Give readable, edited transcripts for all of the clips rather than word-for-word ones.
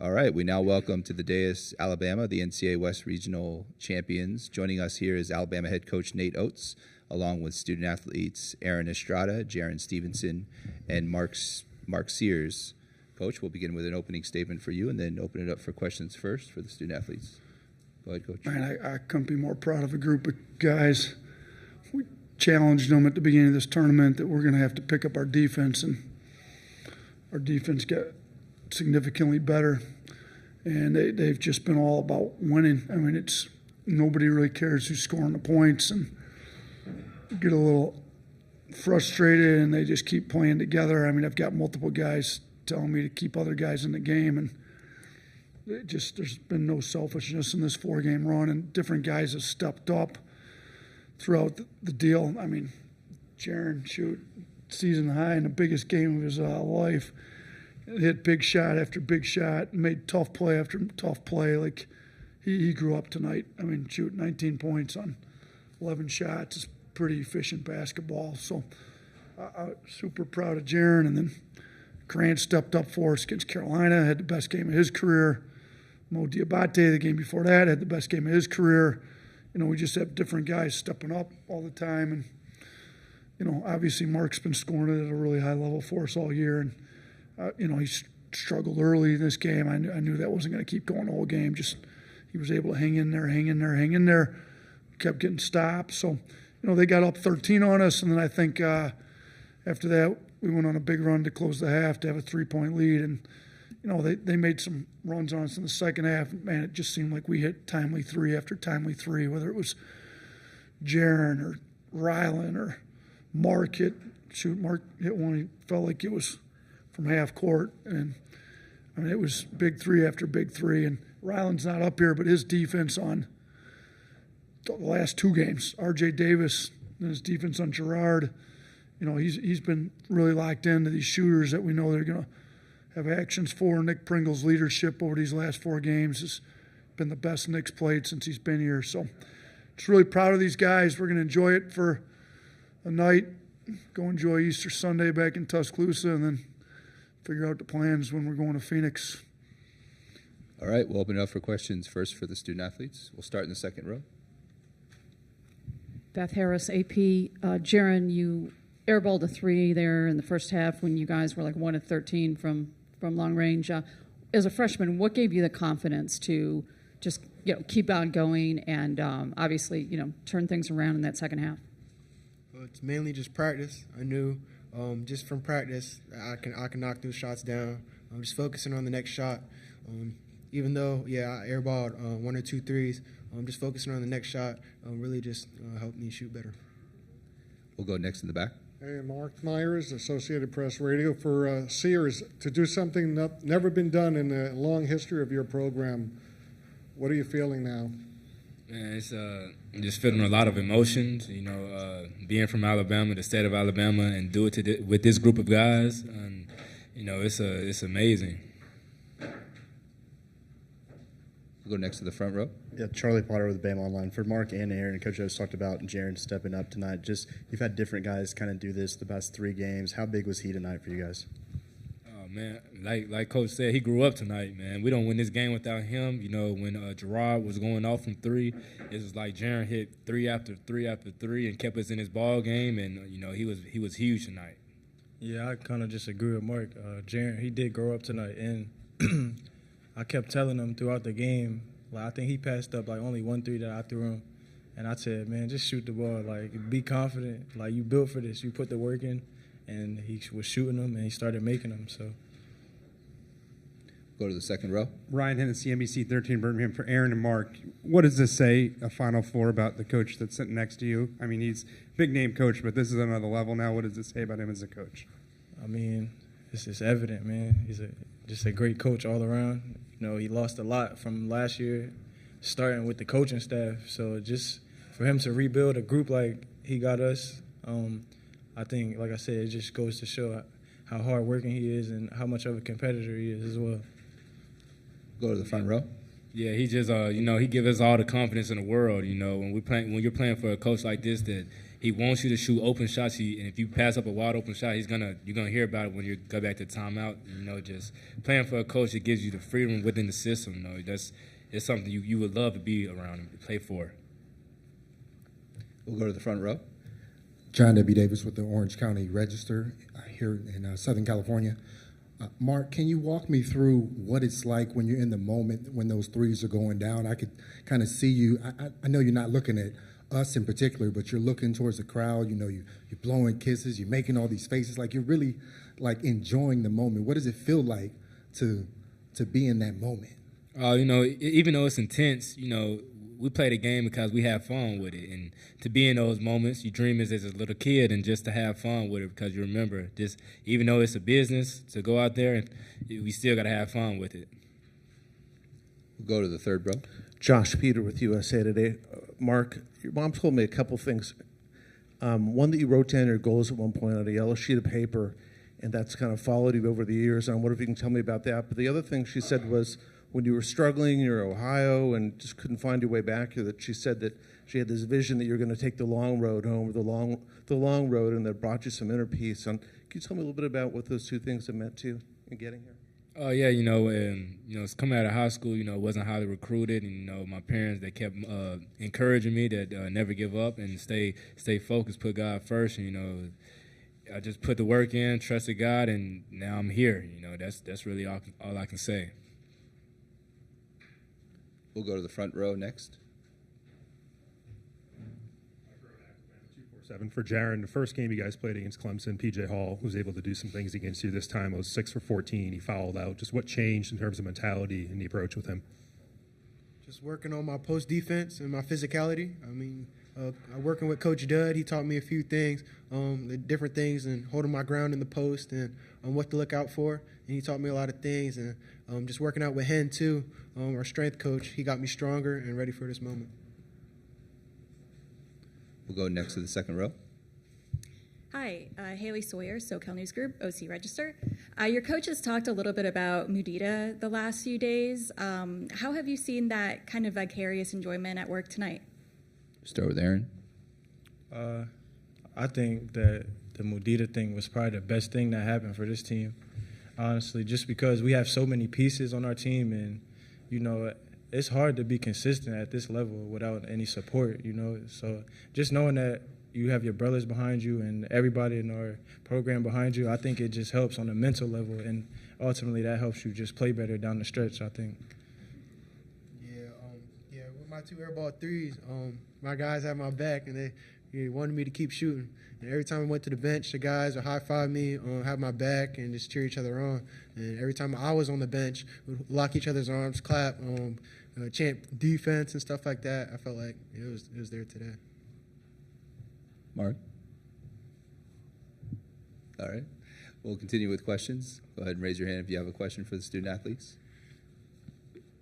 All right, we now welcome to the dais Alabama, the NCAA West Regional Champions. Joining us here is Alabama head coach Nate Oats, along with student athletes Aaron Estrada, Jarin Stevenson, and Mark Sears. Coach, we'll begin with an opening statement for you and then open it up for questions first for the student athletes. Go ahead, Coach. Man, I couldn't be more proud of a group of guys. We challenged them at the beginning of this tournament that we're going to have to pick up our defense, and our defense got significantly better, and they've just been all about winning. I mean, it's nobody really cares who's scoring the points, and get a little frustrated, and they just keep playing together. I mean, I've got multiple guys telling me to keep other guys in the game, and there's been no selfishness in this 4-game run, and different guys have stepped up throughout the deal. I mean, Jarin, season high in the biggest game of his life. Hit big shot after big shot, made tough play after tough play. Like, he grew up tonight. I mean, 19 points on 11 shots is pretty efficient basketball. So I'm super proud of Jarin. And then Grant stepped up for us against Carolina, had the best game of his career. Mo Diabate, the game before that, had the best game of his career. You know, we just have different guys stepping up all the time. And, you know, obviously Mark's been scoring it at a really high level for us all year. And, you know, he struggled early in this game. I knew that wasn't going to keep going the whole game. Just he was able to hang in there, kept getting stopped. So, you know, they got up 13 on us, and then I think after that we went on a big run to close the half to have a 3-point lead. And, you know, they made some runs on us in the second half. Man, it just seemed like we hit timely three after timely three, whether it was Jarin or Rylan or Mark hit one. He felt like it was from half court, and I mean, it was big three after big three. And Ryland's not up here, but his defense on the last 2 games, R.J. Davis and his defense on Gerard, you know, he's been really locked into these shooters that we know they're going to have actions for. Nick Pringle's leadership over these last 4 games has been the best Nick's played since he's been here. So just really proud of these guys. We're going to enjoy it for a night, go enjoy Easter Sunday back in Tuscaloosa, and then figure out the plans when we're going to Phoenix. All right, we'll open it up for questions first for the student athletes. We'll start in the second row. Beth Harris, AP. Jarin, you airballed a 3 there in the first half when you guys were like 1 of 13 from long range. As a freshman, what gave you the confidence to just keep on going and obviously turn things around in that second half? Well, it's mainly just practice. I knew just from practice I can knock those shots down. I'm just focusing on the next shot. Even though, I airballed 1 or 2 threes, I'm just focusing on the next shot. Really just helped me shoot better. We'll go next in the back. Hey, Mark Myers, Associated Press Radio. For Sears, to do something never been done in the long history of your program, what are you feeling now? Man, it's just feeling a lot of emotions, being from Alabama, the state of Alabama, and do it with this group of guys. And, it's amazing. We'll go next to the front row. Yeah, Charlie Potter with Bama Online. For Mark and Aaron, Coach O's talked about Jarin stepping up tonight. Just, you've had different guys kind of do this the past 3 games. How big was he tonight for you guys? Oh, man, like Coach said, he grew up tonight, man. We don't win this game without him. When Gerard was going off from 3, it was like Jarin hit 3 after 3 after 3 and kept us in his ball game, and, he was huge tonight. Yeah, I kind of just agree with Mark. Jarin, he did grow up tonight, and I kept telling him throughout the game, I think he passed up only 1 3 that I threw him, and I said, man, just shoot the ball, be confident, you built for this, you put the work in, and he was shooting them, and he started making them. So, go to the second row. Ryan Hennessy, NBC 13 Birmingham. For Aaron and Mark, what does this say, a Final Four, about the coach that's sitting next to you? I mean, he's a big-name coach, but this is another level now. What does it say about him as a coach? I mean, it's just evident, man. He's just a great coach all around. He lost a lot from last year, starting with the coaching staff. So just for him to rebuild a group like he got us, I think, like I said, it just goes to show how hard-working he is and how much of a competitor he is as well. Go to the front row. Yeah, he just, he gives us all the confidence in the world. When you're playing for a coach like this, that he wants you to shoot open shots. And if you pass up a wide open shot, you're gonna hear about it when you go back to timeout. You know, just playing for a coach that gives you the freedom within the system. You know, it's something you would love to be around and play for. We'll go to the front row. John W. Davis with the Orange County Register here in Southern California. Mark, can you walk me through what it's like when you're in the moment when those threes are going down? I could kind of see you. I know you're not looking at us in particular, but you're looking towards the crowd. You know, you're blowing kisses, you're making all these faces, like you're really like enjoying the moment. What does it feel like to be in that moment? You know, even though it's intense, you know, we play the game because we have fun with it. And to be in those moments, you dream as a little kid and just to have fun with it because you remember, just even though it's a business, to go out there and we still got to have fun with it. We'll go to the third row. Josh Peter with USA Today. Mark, your mom told me a couple things. One, that you wrote down your goals at one point on a yellow sheet of paper, and that's kind of followed you over the years. And I wonder if you can tell me about that. But the other thing she said was, when you were struggling in Ohio and just couldn't find your way back here, that she said that she had this vision that you're going to take the long road home, or the long road, and that brought you some inner peace. Can you tell me a little bit about what those two things have meant to you in getting here? Oh yeah, you know, it's coming out of high school. You know, wasn't highly recruited, and you know, my parents, they kept encouraging me to never give up and stay focused, put God first. And you know, I just put the work in, trusted God, and now I'm here. You know, that's really all I can say. We'll go to the front row next. For Jarin, the first game you guys played against Clemson, P.J. Hall was able to do some things against you this time. It was 6 for 14. He fouled out. Just what changed in terms of mentality and the approach with him? Just working on my post defense and my physicality. I mean, working with Coach Dud, he taught me a few things, the different things, and holding my ground in the post and what to look out for. And he taught me a lot of things. And just working out with Hen, too, our strength coach, he got me stronger and ready for this moment. We'll go next to the second row. Hi, Haley Sawyer, SoCal News Group, OC Register. Your coach has talked a little bit about Mudita the last few days. How have you seen that kind of vicarious enjoyment at work tonight? Start with Aaron. I think that the Mudita thing was probably the best thing that happened for this team, honestly, just because we have so many pieces on our team, and, you know, it's hard to be consistent at this level without any support, you know. So just knowing that you have your brothers behind you and everybody in our program behind you, I think it just helps on a mental level, and ultimately that helps you just play better down the stretch, I think. Yeah, with my two airball threes, my guys had my back, and they wanted me to keep shooting. And every time I went to the bench, the guys would high-five me, have my back, and just cheer each other on. And every time I was on the bench, we'd lock each other's arms, clap, chant defense and stuff like that. I felt like it was there today. Mark? All right. We'll continue with questions. Go ahead and raise your hand if you have a question for the student athletes.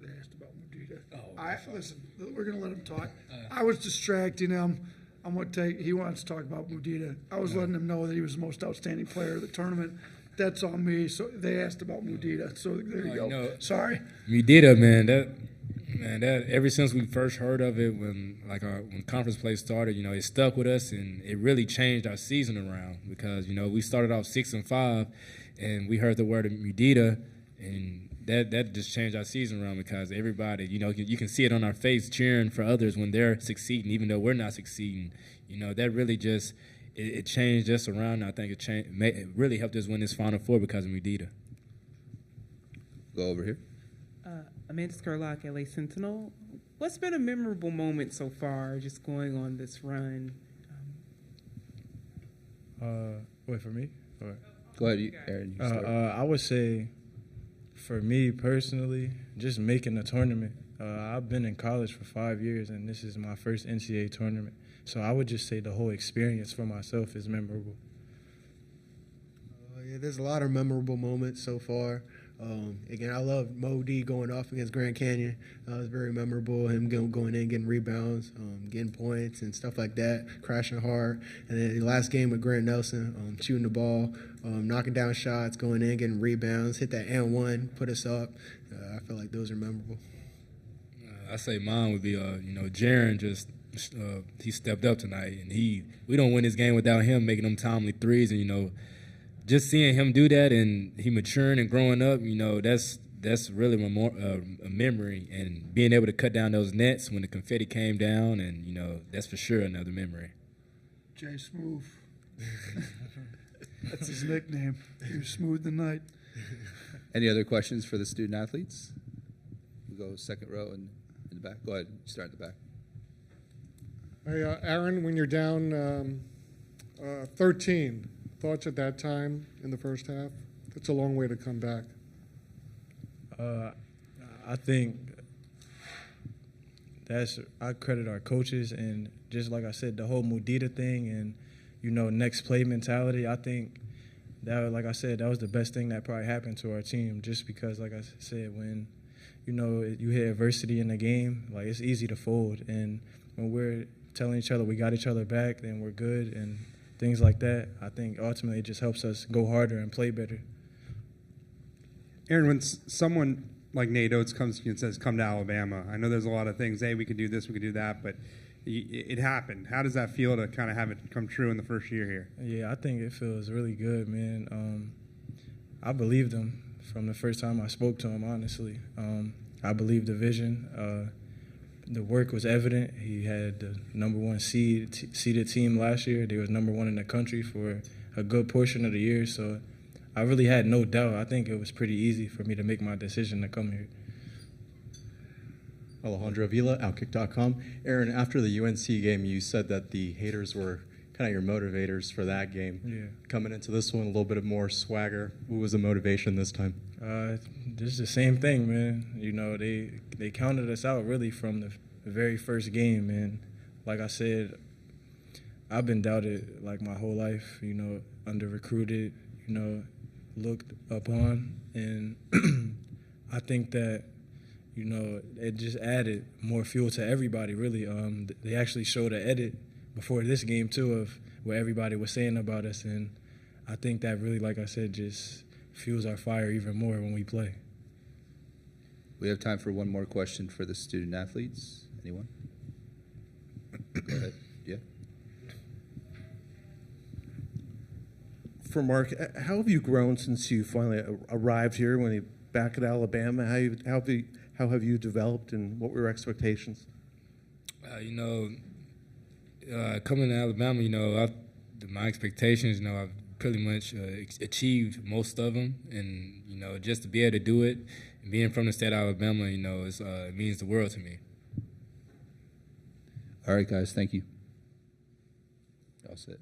They asked about Mudita. Listen, we're going to let him talk. I was distracting him on what he wants to talk about Mudita. I was letting him know that he was the most outstanding player of the tournament. That's on me. So they asked about Mudita. So there you go. You know, sorry. Mudita, man, that ever since we first heard of it, when conference play started, you know, it stuck with us, and it really changed our season around because, you know, we started off 6-5, and we heard the word of Mudita, and that just changed our season around because everybody, you know, you can see it on our face cheering for others when they're succeeding, even though we're not succeeding. You know, that really just it changed us around. I think it really helped us win this Final Four because of Mudita. Go over here. Amanda Skurlock, LA Sentinel. What's been a memorable moment so far, just going on this run? Wait, for me? Or? Go ahead, Aaron. You start. I would say, for me personally, just making the tournament. I've been in college for 5 years, and this is my first NCAA tournament. So I would just say the whole experience for myself is memorable. Yeah, there's a lot of memorable moments so far. Again, I love Mo D going off against Grand Canyon. It was very memorable, him going in, getting rebounds, getting points and stuff like that, crashing hard. And then the last game with Grant Nelson, shooting the ball, knocking down shots, going in, getting rebounds, hit that and one, put us up. I feel like those are memorable. I say mine would be, you know, Jarin just he stepped up tonight, and we don't win this game without him making them timely threes, and just seeing him do that, and he maturing and growing up, that's really a memory, and being able to cut down those nets when the confetti came down, and that's for sure another memory. Jay Smooth. That's his nickname. He was smooth tonight. Any other questions for the student athletes? We'll go second row and in the back. Go ahead, start at the back. Hey, Aaron, when you're down 13, thoughts at that time in the first half? It's a long way to come back. I think I credit our coaches, and just like I said, the whole Mudita thing and, next play mentality. I think that, like I said, that was the best thing that probably happened to our team, just because, like I said, when, you hit adversity in the game, like, it's easy to fold. And when we're telling each other we got each other back, then we're good, and things like that, I think ultimately it just helps us go harder and play better. Aaron, when someone like Nate Oats comes to you and says, come to Alabama, I know there's a lot of things, hey, we could do this, we could do that, but it happened. How does that feel to kind of have it come true in the first year here? Yeah, I think it feels really good, man. I believed him from the first time I spoke to him, honestly. I believed the vision. The work was evident. He had the number one seeded team last year. They was number one in the country for a good portion of the year, so I really had no doubt. I think it was pretty easy for me to make my decision to come here. Alejandro Vila, Outkick.com. Aaron, after the UNC game, you said that the haters were kind of your motivators for that game. Yeah. Coming into this one, a little bit more swagger. What was the motivation this time? Just the same thing, man. They counted us out really from the very first game, and like I said, I've been doubted like my whole life. Under recruited. Looked upon, and I think that it just added more fuel to everybody, really. They actually showed an edit before this game, too, of what everybody was saying about us, and I think that really, like I said, just fuels our fire even more when we play. We have time for one more question for the student athletes. Anyone? Go ahead. Yeah. For Mark, how have you grown since you finally arrived here when you back at Alabama? How have you developed, and what were your expectations? Coming to Alabama, my expectations, I've pretty much achieved most of them, and just to be able to do it, and being from the state of Alabama, it means the world to me. All right, guys, thank you. All set.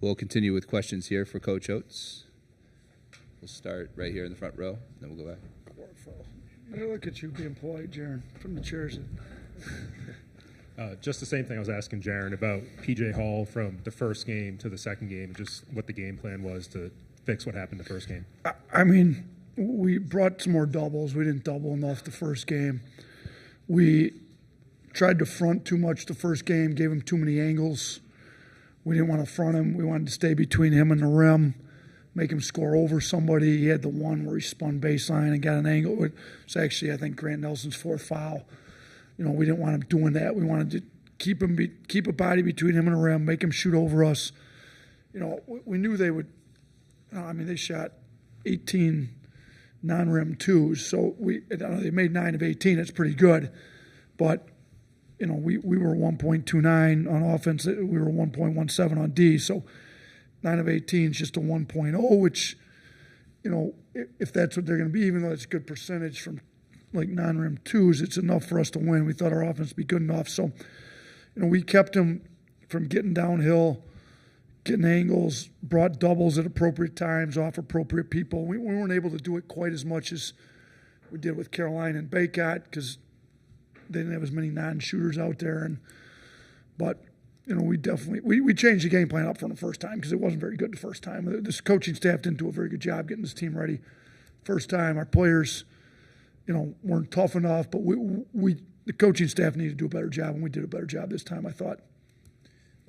We'll continue with questions here for Coach Oats. We'll start right here in the front row, then we'll go back. Hey, look at you being polite, Jarin, from the chairs. Just the same thing I was asking Jarin about PJ Hall from the first game to the second game, just what the game plan was to fix what happened the first game. I mean, we brought some more doubles. We didn't double enough the first game. We tried to front too much the first game, gave him too many angles. We didn't want to front him. We wanted to stay between him and the rim, make him score over somebody. He had the one where he spun baseline and got an angle. It's actually, I think, Grant Nelson's fourth foul. We didn't want him doing that. We wanted to keep a body between him and the rim, make him shoot over us. We knew they would. They shot 18 non-rim twos, so they made 9 of 18. It's pretty good, but. We were 1.29 on offense. We were 1.17 on D. So 9 of 18 is just a 1.0, which, if that's what they're going to be, even though it's a good percentage from like non-rim twos, it's enough for us to win. We thought our offense would be good enough. So, we kept him from getting downhill, getting angles, brought doubles at appropriate times off appropriate people. We weren't able to do it quite as much as we did with Carolina and Baycott because they didn't have as many non-shooters out there, but we definitely we changed the game plan up from the first time because it wasn't very good the first time. This coaching staff didn't do a very good job getting this team ready. First time, our players, weren't tough enough, but the coaching staff needed to do a better job, and we did a better job this time, I thought.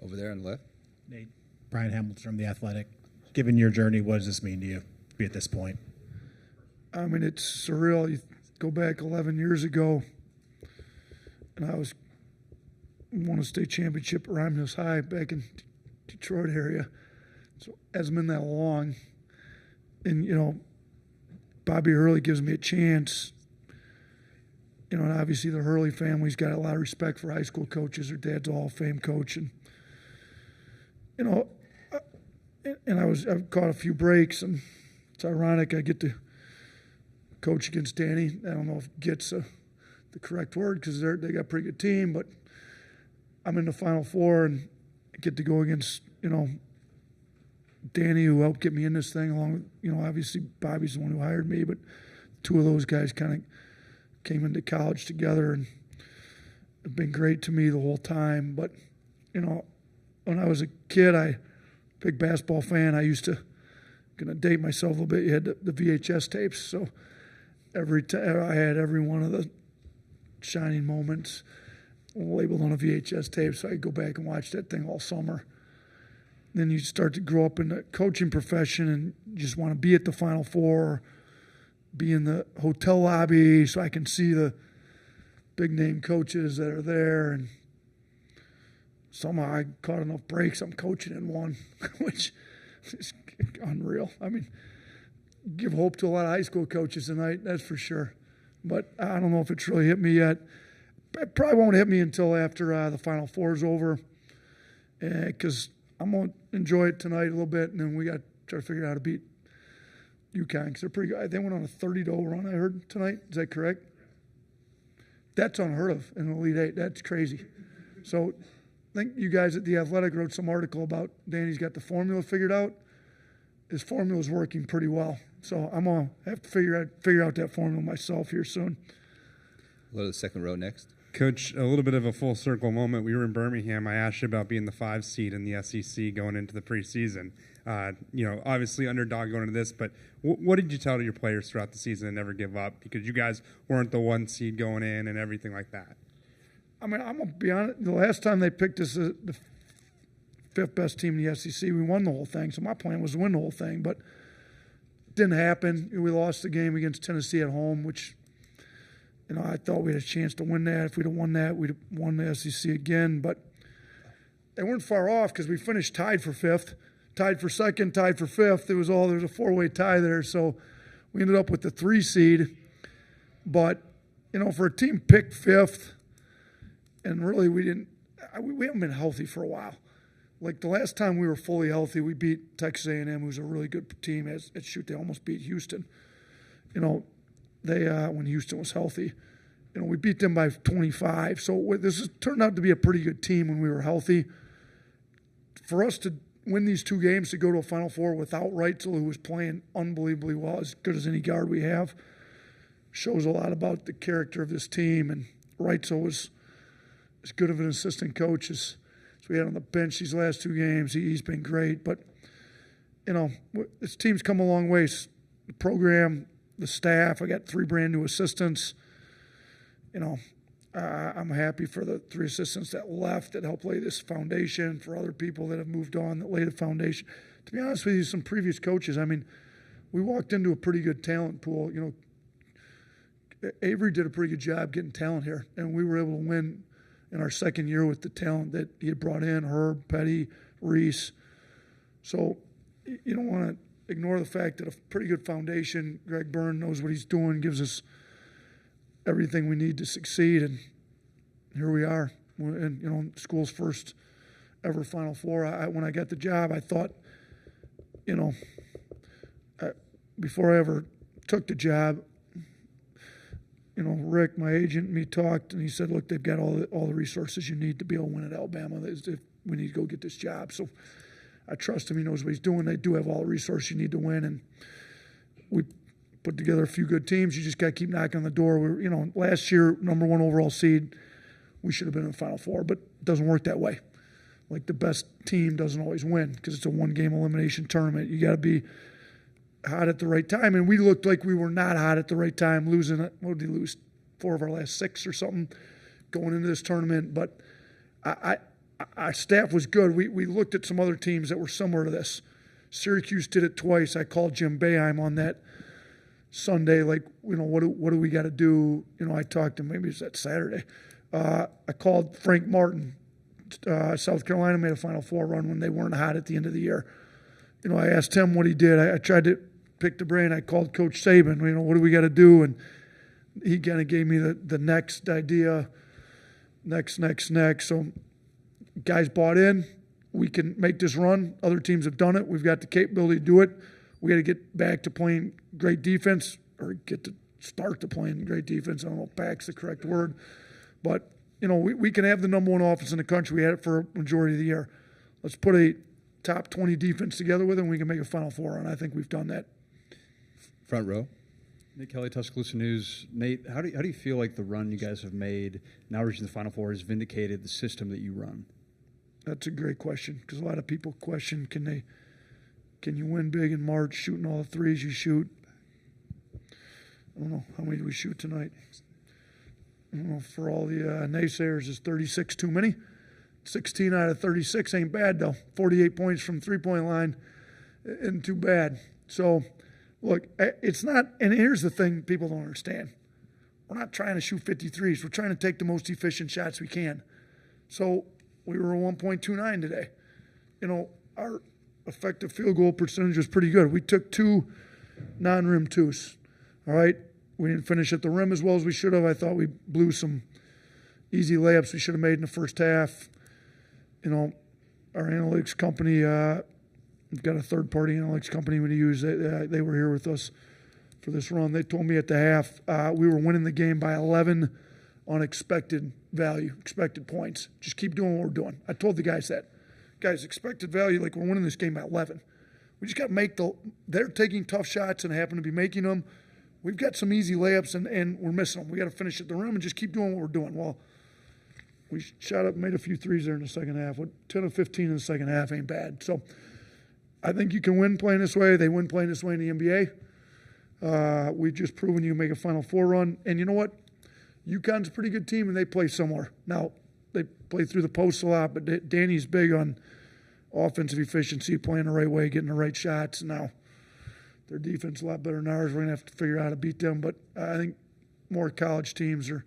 Over there on the left, Nate, Brian Hamilton from The Athletic. Given your journey, what does this mean to you to be at this point? It's surreal. You go back 11 years ago, and I won a state championship at Rhyme Hills High back in Detroit area. So it hasn't been that long. And, you know, Bobby Hurley gives me a chance. You know, and obviously the Hurley family's got a lot of respect for high school coaches. Their dad's a Hall of Fame coach. And, you know, I've caught a few breaks, and it's ironic I get to coach against Danny. I don't know if "get's" the correct word because they got a pretty good team, but I'm in the Final Four and I get to go against, you know, Danny, who helped get me in this thing, along with, you know, obviously Bobby's the one who hired me, but two of those guys kind of came into college together and have been great to me the whole time. But, you know, when I was a kid, big basketball fan. I used to, going to date myself a little bit, you had the VHS tapes, so I had every one of the shining moments labeled on a VHS tape, so I could go back and watch that thing all summer. Then you start to grow up in the coaching profession and you just want to be at the Final Four, be in the hotel lobby so I can see the big-name coaches that are there. And somehow I caught enough breaks. I'm coaching in one, which is unreal. I mean, give hope to a lot of high school coaches tonight, that's for sure. But I don't know if it's really hit me yet. It probably won't hit me until after the Final Four is over, because I'm going to enjoy it tonight a little bit, and then we got to try to figure out how to beat UConn, because they're pretty good. They went on a 30-0 run, I heard, tonight. Is that correct? That's unheard of in the Elite Eight. That's crazy. So I think you guys at The Athletic wrote some article about Danny's got the formula figured out. His formula is working pretty well. So I'm going to have to figure out that formula myself here soon. We'll go to the second row next. Coach, a little bit of a full circle moment. We were in Birmingham. I asked you about being the 5 seed in the SEC going into the preseason. You know, obviously underdog going into this, but what did you tell to your players throughout the season to never give up? Because you guys weren't the 1 seed going in and everything like that. I mean, I'm going to be honest. The last time they picked us the 5th best team in the SEC, we won the whole thing. So my plan was to win the whole thing, but it didn't happen. We lost the game against Tennessee at home, which, you know, I thought we had a chance to win that. If we'd have won that, we'd have won the SEC again. But they weren't far off because we finished tied for 5th, tied for 2nd, tied for 5th. There was a 4-way tie there. So we ended up with the 3 seed. But, you know, for a team picked 5th, and really we haven't been healthy for a while. Like the last time we were fully healthy, we beat Texas A&M, who's a really good team. They almost beat Houston. You know, they when Houston was healthy. You know, we beat them by 25. So this has turned out to be a pretty good team when we were healthy. For us to win these 2 games, to go to a Final Four without Reitzel, who was playing unbelievably well, as good as any guard we have, shows a lot about the character of this team. And Reitzel was as good of an assistant coach as we had on the bench these last 2 games. He's been great. But, you know, this team's come a long ways. The program, the staff, I got 3 brand new assistants. You know, I'm happy for the 3 assistants that left that helped lay this foundation, for other people that have moved on that laid the foundation. To be honest with you, some previous coaches, I mean, we walked into a pretty good talent pool. You know, Avery did a pretty good job getting talent here, and we were able to win in our 2nd year with the talent that he had brought in, Herb, Petty, Reese. So you don't want to ignore the fact that a pretty good foundation, Greg Byrne knows what he's doing, gives us everything we need to succeed, and here we are. And, you know, school's first ever Final Four. When I got the job, I thought, you know, before I ever took the job, you know, Rick, my agent, and me talked, and he said, look, they've got all the resources you need to be able to win at Alabama. We need to go get this job. So I trust him. He knows what he's doing. They do have all the resources you need to win, and we put together a few good teams. You just got to keep knocking on the door. You know, last year, number 1 overall seed, we should have been in the Final Four, but it doesn't work that way. Like, the best team doesn't always win because it's a 1-game elimination tournament. You got to be hot at the right time, and we looked like we were not hot at the right time, losing, what did we lose, 4 of our last 6 or something going into this tournament. But our staff was good. We looked at some other teams that were similar to this. Syracuse did it twice. I called Jim Boeheim on that Sunday, like, what do we got to do? I talked to him, maybe it was that Saturday. I called Frank Martin. South Carolina made a Final Four run when they weren't hot at the end of the year. I asked him what he did. I tried to pick the brain. I called Coach Saban, what do we got to do? And he kind of gave me the next idea, next. So guys bought in. We can make this run. Other teams have done it. We've got the capability to do it. We got to get back to playing great defense, or get to start to playing great defense. I don't know if back's the correct word. But, we can have the number one offense in the country. We had it for a majority of the year. Let's put a top 20 defense together with it, and we can make a Final Four, and I think we've done that. Front row. Nate Kelly, Tuscaloosa News. Nate, how do you feel like the run you guys have made, now reaching the Final Four, has vindicated the system that you run? That's a great question, because a lot of people question, can you win big in March shooting all the threes you shoot? I don't know. How many do we shoot tonight? I don't know. For all the naysayers, is 36 too many? 16 out of 36 ain't bad, though. 48 points from three-point line isn't too bad. So, look, it's not – and here's the thing people don't understand. We're not trying to shoot 53s. We're trying to take the most efficient shots we can. So we were 1.29 today. Our effective field goal percentage was pretty good. We took 2 non-rim twos, all right? We didn't finish at the rim as well as we should have. I thought we blew some easy layups we should have made in the first half. Our analytics company, we've got a third-party analytics company we use. They were here with us for this run. They told me at the half we were winning the game by 11 on expected value, expected points. Just keep doing what we're doing. I told the guys that. Guys, expected value, like we're winning this game by 11. We just got to make they're taking tough shots and happen to be making them. We've got some easy layups and we're missing them. We got to finish at the rim and just keep doing what we're doing. Well, we shot up, made a few threes there in the second half. 10 of 15 in the second half ain't bad. So I think you can win playing this way. They win playing this way in the NBA. We've just proven you can make a Final Four run. And you know what? UConn's a pretty good team, and they play somewhere. Now, they play through the post a lot, but Danny's big on offensive efficiency, playing the right way, getting the right shots. Now, their defense is a lot better than ours. We're going to have to figure out how to beat them. But I think more college teams are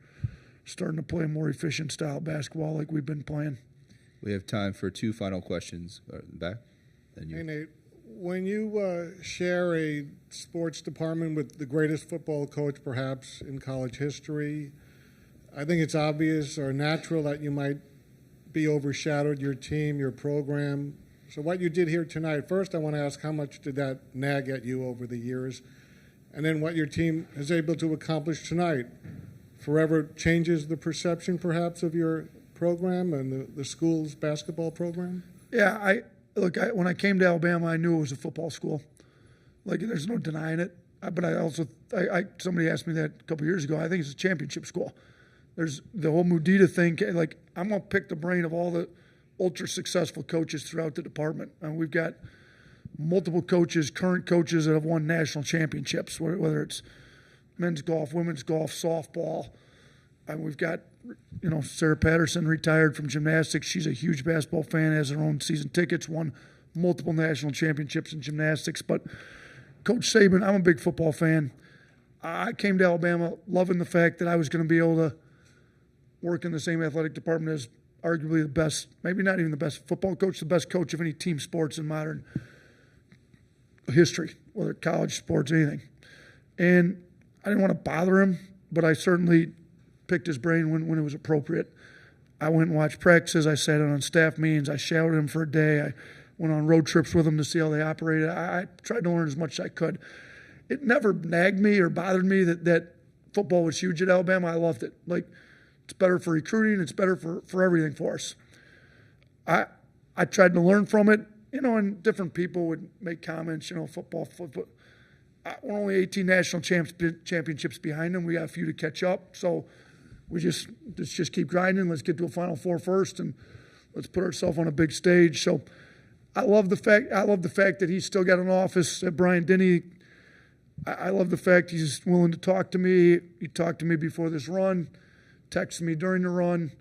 starting to play a more efficient style of basketball like we've been playing. We have time for 2 final questions. Back. Hey, Nate, when you share a sports department with the greatest football coach perhaps in college history, I think it's obvious or natural that you might be overshadowed, your team, your program. So what you did here tonight, first I want to ask, how much did that nag at you over the years? And then what your team is able to accomplish tonight forever changes the perception perhaps of your program and the school's basketball program? Yeah, when I came to Alabama, I knew it was a football school. Like, there's no denying it. But somebody asked me that a couple years ago. I think it's a championship school. There's the whole Mudita thing. Like, I'm going to pick the brain of all the ultra-successful coaches throughout the department. And we've got multiple coaches, current coaches that have won national championships, whether it's men's golf, women's golf, softball. And we've got, Sarah Patterson retired from gymnastics. She's a huge basketball fan, has her own season tickets, won multiple national championships in gymnastics. But Coach Saban, I'm a big football fan. I came to Alabama loving the fact that I was going to be able to work in the same athletic department as arguably the best, maybe not even the best football coach, the best coach of any team sports in modern history, whether college sports, anything. And I didn't want to bother him, but I certainly picked his brain when it was appropriate. I went and watched practices. I sat in on staff meetings. I shadowed him for a day. I went on road trips with him to see how they operated. I tried to learn as much as I could. It never nagged me or bothered me that football was huge at Alabama. I loved it. Like, it's better for recruiting. It's better for everything for us. I tried to learn from it, and different people would make comments, football. We're only 18 national championships behind them. We got a few to catch up. So let's just keep grinding. Let's get to a Final Four first, and let's put ourselves on a big stage. So I love the fact that he's still got an office at Bryant-Denny. I love the fact he's willing to talk to me. He talked to me before this run, texted me during the run.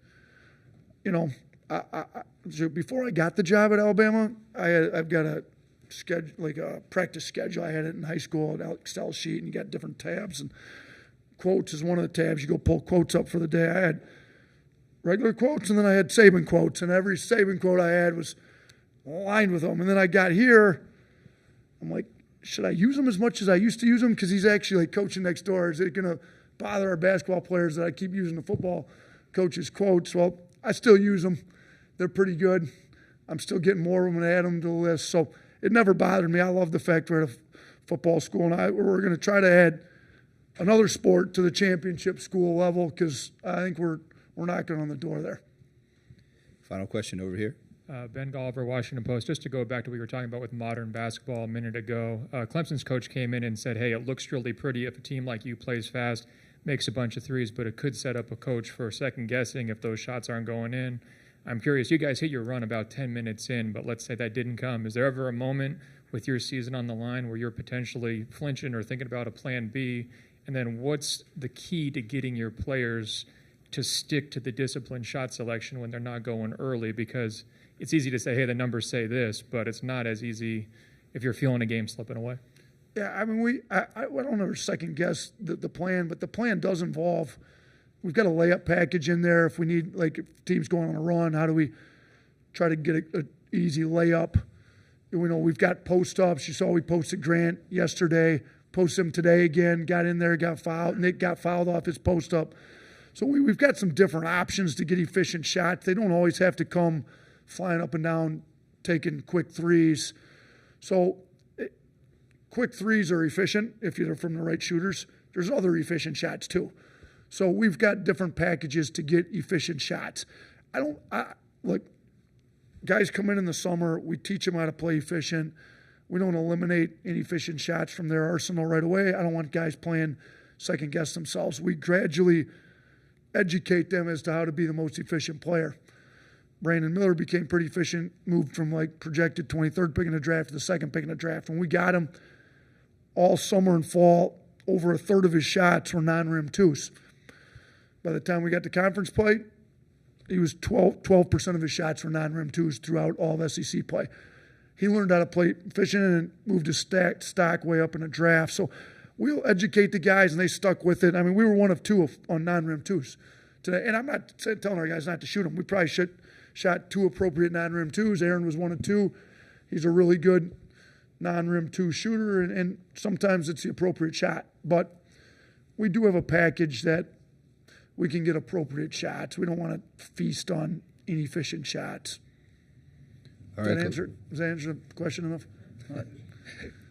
Before I got the job at Alabama, I've got a schedule, like a practice schedule. I had it in high school, an Excel sheet, and you got different tabs. And quotes is one of the tabs. You go pull quotes up for the day. I had regular quotes, and then I had Saban quotes, and every Saban quote I had was aligned with them. And then I got here, I'm like, should I use them as much as I used to use them? Because he's actually like coaching next door. Is it going to bother our basketball players that I keep using the football coach's quotes? Well, I still use them. They're pretty good. I'm still getting more of them and add them to the list. So it never bothered me. I love the fact we're at a football school, and we're going to try to add another sport to the championship school level because I think we're knocking on the door there. Final question over here. Ben Golliver, Washington Post. Just to go back to what we were talking about with modern basketball a minute ago, Clemson's coach came in and said, hey, it looks really pretty if a team like you plays fast, makes a bunch of threes, but it could set up a coach for second guessing if those shots aren't going in. I'm curious, you guys hit your run about 10 minutes in, but let's say that didn't come. Is there ever a moment with your season on the line where you're potentially flinching or thinking about a plan B? And then what's the key to getting your players to stick to the disciplined shot selection when they're not going early? Because it's easy to say, hey, the numbers say this, but it's not as easy if you're feeling a game slipping away. Yeah, I mean, I don't ever second guess the plan, but the plan does involve, we've got a layup package in there. If we need, like, if team's going on a run, how do we try to get an easy layup? You know, we've got post-ups. You saw we posted Grant yesterday, posted him today again, got in there, got fouled. Nick got fouled off his post-up. So we've got some different options to get efficient shots. They don't always have to come flying up and down, taking quick threes. So quick threes are efficient if you're from the right shooters. There's other efficient shots too. So we've got different packages to get efficient shots. Look, guys come in the summer, we teach them how to play efficient. We don't eliminate inefficient shots from their arsenal right away. I don't want guys playing second guess themselves. We gradually educate them as to how to be the most efficient player. Brandon Miller became pretty efficient, moved from like projected 23rd pick in the draft to the second pick in the draft. When we got him all summer and fall, over a third of his shots were non-rim twos. By the time we got to conference play, he was 12% of his shots were non-rim twos throughout all of SEC play. He learned how to play efficient and moved his stock way up in the draft. So we'll educate the guys, and they stuck with it. I mean, we were one of two on non-rim twos today. And I'm not telling our guys not to shoot them. We probably shot two appropriate non-rim twos. Aaron was 1 of 2. He's a really good non-rim two shooter, and sometimes it's the appropriate shot. But we do have a package that we can get appropriate shots. We don't want to feast on inefficient shots. All right, Does that answer the question enough? All right.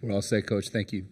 We're all set, Coach. Thank you.